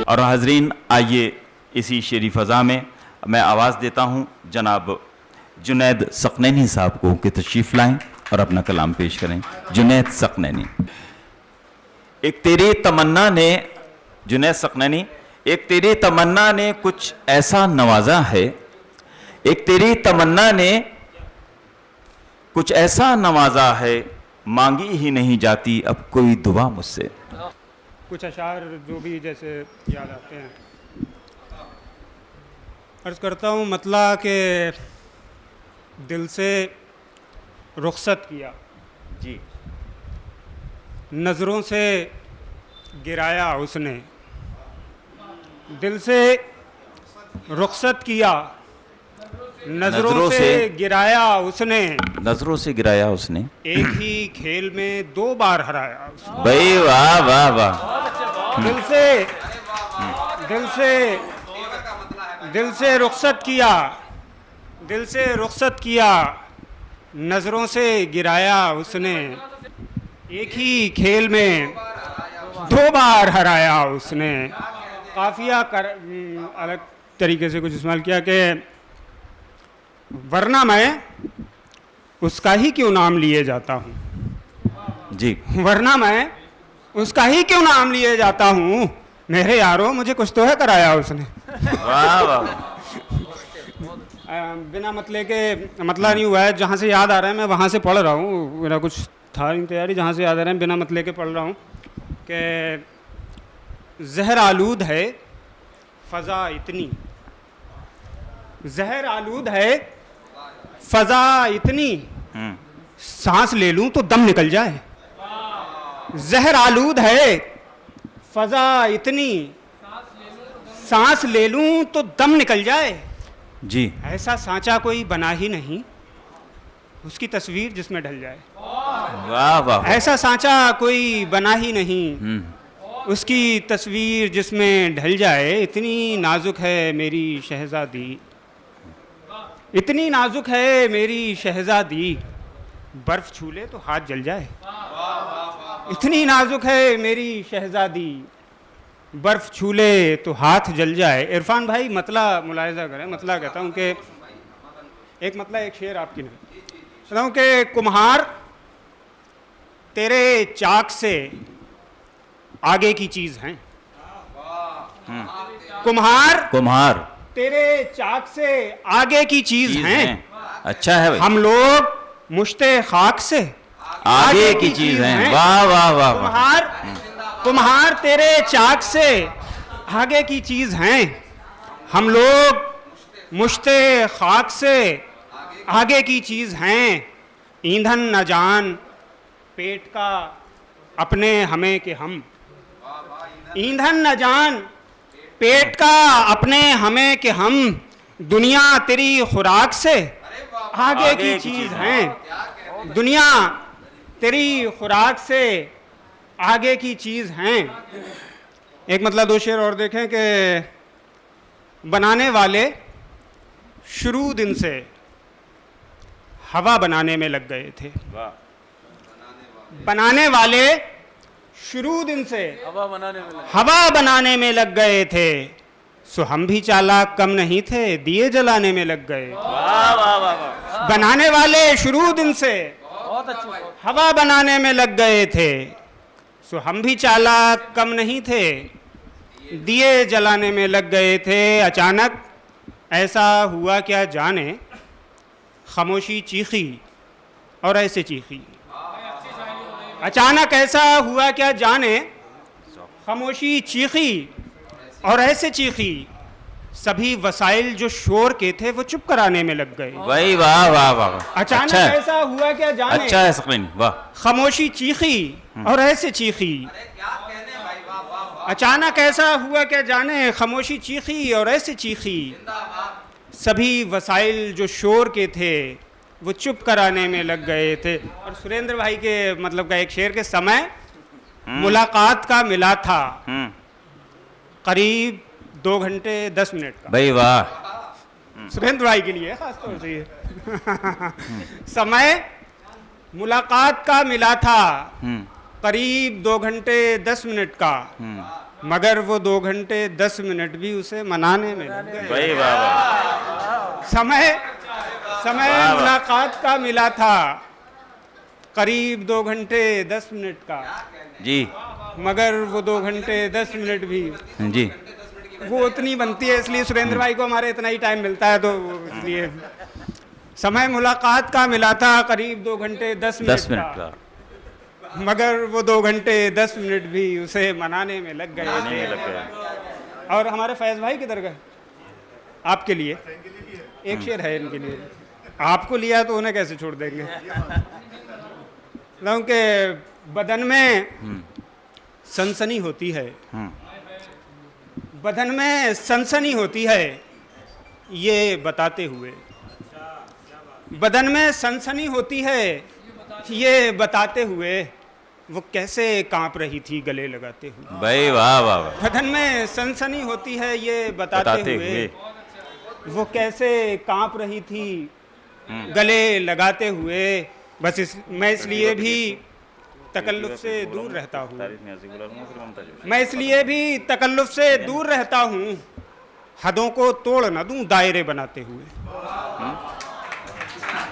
और हाजरीन, आइए इसी शेरी फ़ज़ा में मैं आवाज़ देता हूँ जनाब जुनैद सकनैनी साहब को कि तशरीफ़ लाएँ और अपना कलाम पेश करें। जुनैद सकनैनी। एक तेरी तमन्ना ने, जुनैद सकनैनी, एक तेरी तमन्ना ने कुछ ऐसा नवाजा है, एक तेरी तमन्ना ने कुछ ऐसा नवाजा है, मांगी ही नहीं जाती अब कोई दुआ मुझसे। कुछ अशार जो भी जैसे याद आते हैं अर्ज़ करता हूँ। मतला के दिल से रुखसत किया, जी, नज़रों से गिराया उसने, दिल से रुखसत किया, नज़रों से गिराया उसने, नजरों से गिराया उसने, एक ही खेल में 2 बार हराया उसने। भाई वाह वाह वाह। दिल से रुखसत किया, दिल से रुखसत किया, नज़रों से गिराया उसने, एक ही खेल में 2 बार हराया उसने। काफिया कर अलग तरीके से कुछ इस्तेमाल किया कि वरना मैं उसका ही क्यों नाम लिए जाता हूँ, जी, वरना मैं उसका ही क्यों नाम लिए जाता हूँ, मेरे यारों मुझे कुछ तो है कराया उसने। वाह वाह। बिना मतले के मतला नहीं हुआ है, जहाँ से याद आ रहा है मैं वहाँ से पढ़ रहा हूँ, मेरा कुछ था नहीं तैयारी, जहाँ से याद आ रहा है बिना मतले के पढ़ रहा हूँ कि जहर आलूद है फ़ज़ा इतनी, जहर आलूद है फ़ज़ा इतनी, सांस ले लूँ तो दम निकल जाए। जहर आलूद है फ़ज़ा इतनी, सांस ले लूँ तो दम निकल जाए। जी, ऐसा सांचा कोई बना ही नहीं, उसकी तस्वीर जिसमें ढल जाए। वाह वाह। ऐसा सांचा कोई बना ही नहीं, उसकी तस्वीर जिसमें ढल जाए। इतनी नाजुक है मेरी शहज़ादी, इतनी नाजुक है मेरी शहज़ादी, बर्फ़ छू ले तो हाथ जल जाए। इतनी नाजुक है मेरी शहज़ादी, बर्फ़ छू ले तो हाथ जल जाए। इरफान भाई मतला मुलाहिज़ा करें, मतला कहता हूँ कि एक मतला एक शेर आपकी नहीं कहता हूँ कि कुम्हार तेरे चाक से आगे की चीज़ हैं, कुम्हार कुम्हार तेरे चाक से आगे की चीज़ हैं। अच्छा है भाई। हम लोग मुश्ते खाक से आगे की चीज है। वाह वाह वाह वाह। कुम्हार तेरे चाक से आगे की चीज हैं, हम लोग मुश्ते खाक से आगे की चीज हैं। ईंधन न जान पेट का अपने हमें के हम, ईंधन न जान पेट का अपने हमें के हम, दुनिया तेरी खुराक से आगे की चीज हैं। दुनिया तेरी खुराक से आगे की चीज़ हैं। एक मतलब 2 शेर और देखें कि बनाने वाले शुरू दिन से हवा बनाने में लग गए थे, बनाने वाले शुरू दिन से हवा बनाने में लग गए थे, सो हम भी चालाक कम नहीं थे, दिए जलाने में लग गए। बनाने वाले शुरू दिन से हवा बनाने में लग गए थे, सो हम भी चालाक कम नहीं थे, दिए जलाने में लग गए थे। अचानक ऐसा हुआ क्या जाने, खामोशी चीखी और ऐसे चीखी। अचानक ऐसा हुआ क्या जाने, खामोशी चीखी और ऐसे चीखी। सभी वसाइल जो शोर के थे वो चुप कराने में लग गए। भाई वाह वाह वाह। अचानक अच्छा है। ऐसा हुआ क्या जाने, अच्छा है सकनैनी, वाह। खामोशी चीखी और ऐसे चीखी। अचानक ऐसा हुआ क्या जाने, खामोशी चीखी और ऐसे चीखी। सभी वसाइल जो शोर के थे वो चुप कराने में लग गए थे। और सुरेंद्र भाई के मतलब का एक शेर के समय मुलाकात का मिला था करीब 2 घंटे 10 मिनट का। भाई वाह। सुरेंद्र भाई के लिए खास तौर से ये समय मुलाकात का मिला था करीब 2 घंटे 10 मिनट का। मगर वो 2 घंटे 10 मिनट भी उसे मनाने में लग गए। भाई वाह वाह। समय वाह। मुलाकात का मिला था, करीब 2 घंटे 10 मिनट का, जी मगर वो 2 घंटे 10 मिनट भी जी वो उतनी बनती है, इसलिए सुरेंद्र भाई को हमारे इतना ही टाइम मिलता है, तो इसलिए समय मुलाकात का मिला था करीब 2 घंटे 10 10 मिनट मिनट का, का मगर वो 2 घंटे 10 मिनट भी उसे मनाने में लग गए नहीं थे। लग गया। और हमारे फैज भाई किधर गए? आपके लिए एक शेर है इनके लिए, आपको लिया तो उन्हें कैसे छोड़ देंगे। क्योंकि बदन में सनसनी होती है, बदन में सनसनी होती है ये बताते हुए, बदन में सनसनी होती है ये बताते हुए, वो कैसे कांप रही थी गले लगाते हुए। भाई वाह वाह वाह। बदन में सनसनी होती है ये बताते हुए, वो कैसे कांप रही थी गले लगाते हुए। बस मैं इसलिए भी तकल्लुफ से दूर रहता हूँ, मैं इसलिए भी तकल्लुफ से दूर रहता हूँ, हदों को तोड़ न दूं दायरे बनाते हुए।